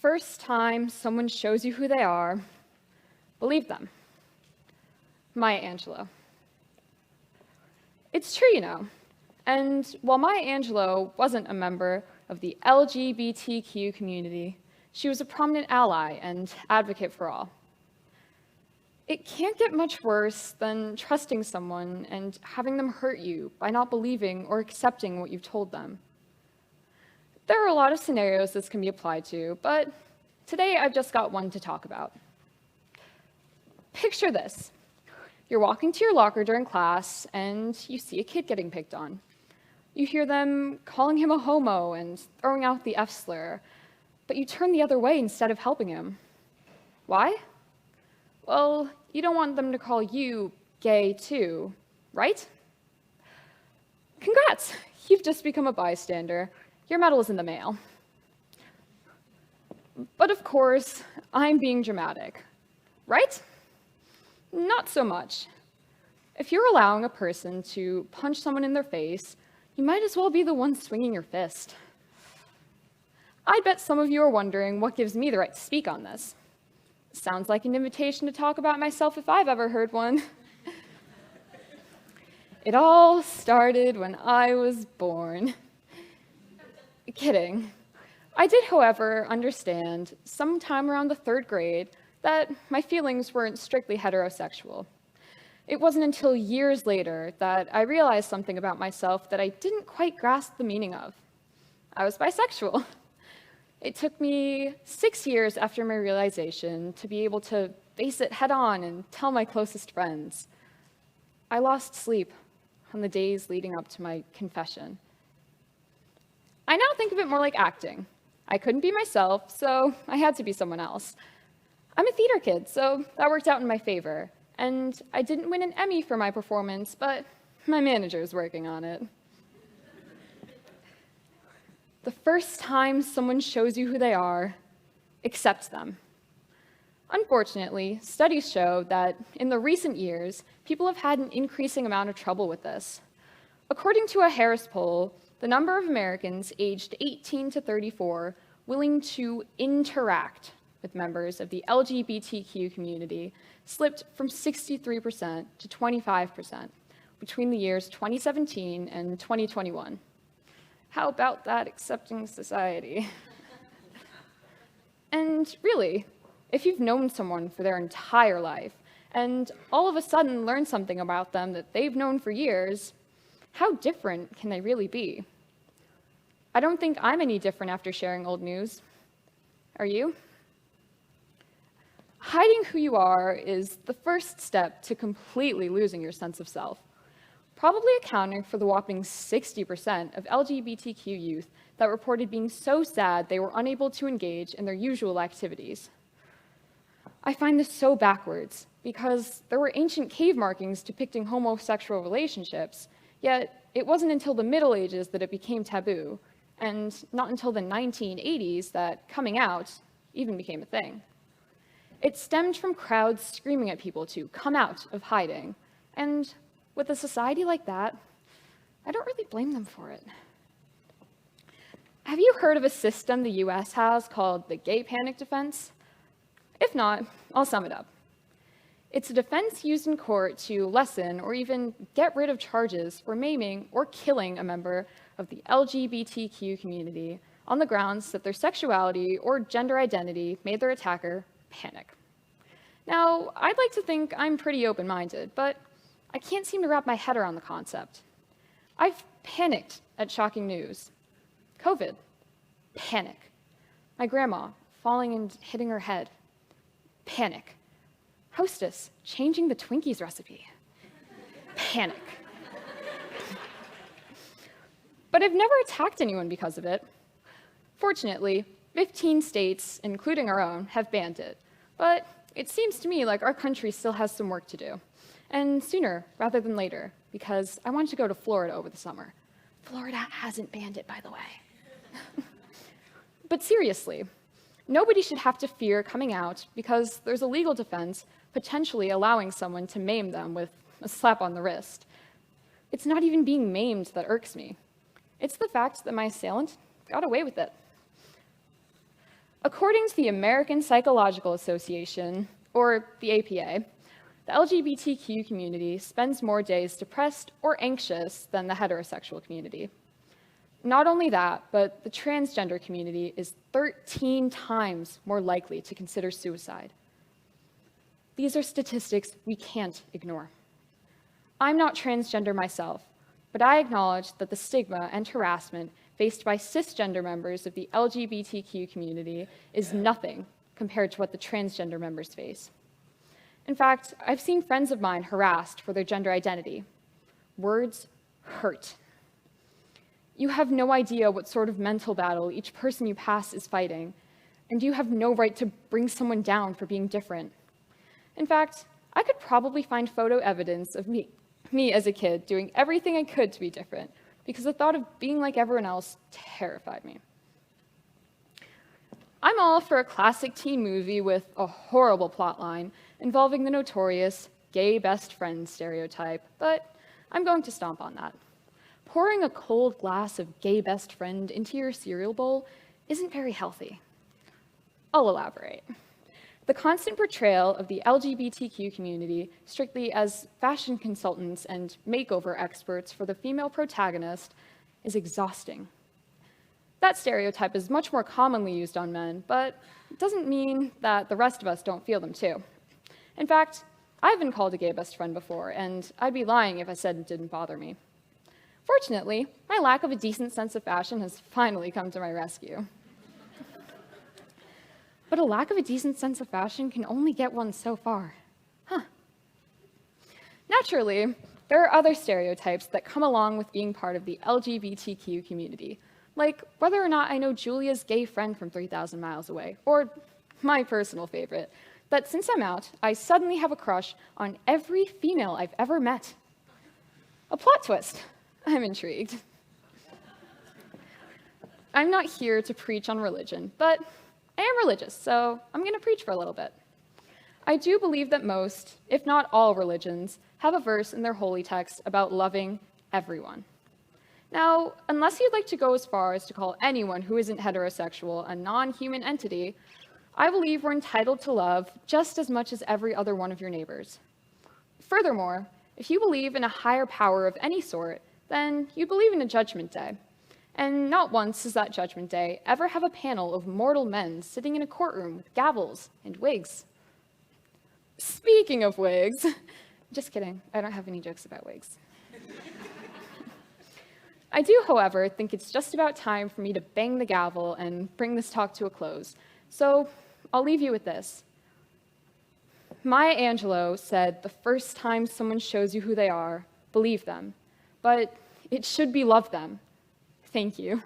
first time someone shows you who they are, believe them. Maya Angelou. It's true, you know. And while Maya Angelou wasn't a member of the LGBTQ community, she was a prominent ally and advocate for all. It can't get much worse than trusting someone and having them hurt you by not believing or accepting what you've told them. There are a lot of scenarios this can be applied to, but today I've just got one to talk about. Picture this. You're walking to your locker during class and you see a kid getting picked on. You hear them calling him a homo and throwing out the F slur, but you turn the other way instead of helping him. Why? Well, you don't want them to call you gay too, right? Congrats, you've just become a bystander. Your medal is in the mail. But of course, I'm being dramatic, right? Not so much. If you're allowing a person to punch someone in their face, you might as well be the one swinging your fist. I bet some of you are wondering what gives me the right to speak on this. Sounds like an invitation to talk about myself if I've ever heard one. It all started when I was born. Kidding. I did, however, understand sometime around the 3rd grade that my feelings weren't strictly heterosexual. It wasn't until years later that I realized something about myself that I didn't quite grasp the meaning of. I was bisexual. It took me 6 years after my realization to be able to face it head on and tell my closest friends. I lost sleep on the days leading up to my confession. I now think of it more like acting. I couldn't be myself, so I had to be someone else. I'm a theater kid, so that worked out in my favor. And I didn't win an Emmy for my performance, but my manager's working on it. The first time someone shows you who they are, accept them. Unfortunately, studies show that in the recent years, people have had an increasing amount of trouble with this. According to a Harris poll, the number of Americans aged 18 to 34 willing to interact with members of the LGBTQ community slipped from 63% to 25% between the years 2017 and 2021. How about that accepting society? And really, if you've known someone for their entire life and all of a sudden learn something about them that they've known for years, how different can they really be? I don't think I'm any different after sharing old news. Are you? Hiding who you are is the first step to completely losing your sense of self, probably accounting for the whopping 60% of LGBTQ youth that reported being so sad they were unable to engage in their usual activities. I find this so backwards because there were ancient cave markings depicting homosexual relationships, yet it wasn't until the Middle Ages that it became taboo, and not until the 1980s that coming out even became a thing. It stemmed from crowds screaming at people to come out of hiding, and with a society like that, I don't really blame them for it. Have you heard of a system the US has called the gay panic defense? If not, I'll sum it up. It's a defense used in court to lessen or even get rid of charges for maiming or killing a member of the LGBTQ community on the grounds that their sexuality or gender identity made their attacker panic. Now, I'd like to think I'm pretty open-minded, but I can't seem to wrap my head around the concept. I've panicked at shocking news. COVID, panic. My grandma falling and hitting her head, panic. Hostess changing the Twinkies recipe, panic. But I've never attacked anyone because of it. Fortunately, 15 states, including our own, have banned it. But it seems to me like our country still has some work to do. And sooner rather than later, because I want to go to Florida over the summer. Florida hasn't banned it, by the way. But seriously, nobody should have to fear coming out because there's a legal defense potentially allowing someone to maim them with a slap on the wrist. It's not even being maimed that irks me. It's the fact that my assailant got away with it. According to the American Psychological Association, or the APA, the LGBTQ community spends more days depressed or anxious than the heterosexual community. Not only that, but the transgender community is 13 times more likely to consider suicide. These are statistics we can't ignore. I'm not transgender myself, but I acknowledge that the stigma and harassment faced by cisgender members of the LGBTQ community is nothing compared to what the transgender members face. In fact, I've seen friends of mine harassed for their gender identity. Words hurt. You have no idea what sort of mental battle each person you pass is fighting, and you have no right to bring someone down for being different. In fact, I could probably find photo evidence of me as a kid doing everything I could to be different, because the thought of being like everyone else terrified me. I'm all for a classic teen movie with a horrible plotline involving the notorious gay best friend stereotype, but I'm going to stomp on that. Pouring a cold glass of gay best friend into your cereal bowl isn't very healthy. I'll elaborate. The constant portrayal of the LGBTQ community strictly as fashion consultants and makeover experts for the female protagonist is exhausting. That stereotype is much more commonly used on men, but it doesn't mean that the rest of us don't feel them too. In fact, I've been called a gay best friend before, and I'd be lying if I said it didn't bother me. Fortunately, my lack of a decent sense of fashion has finally come to my rescue. But a lack of a decent sense of fashion can only get one so far. Naturally, there are other stereotypes that come along with being part of the LGBTQ community, like whether or not I know Julia's gay friend from 3,000 miles away, or my personal favorite, that since I'm out, I suddenly have a crush on every female I've ever met. A plot twist. I'm intrigued. I'm not here to preach on religion, but I am religious, so I'm going to preach for a little bit. I do believe that most, if not all religions, have a verse in their holy text about loving everyone. Now, unless you'd like to go as far as to call anyone who isn't heterosexual a non-human entity, I believe we're entitled to love just as much as every other one of your neighbors. Furthermore, if you believe in a higher power of any sort, then you believe in a judgment day. And not once does that judgment day ever have a panel of mortal men sitting in a courtroom with gavels and wigs. Speaking of wigs, just kidding, I don't have any jokes about wigs. I do, however, think it's just about time for me to bang the gavel and bring this talk to a close. So I'll leave you with this. Maya Angelou said, "The first time someone shows you who they are, believe them. But it should be love them." Thank you.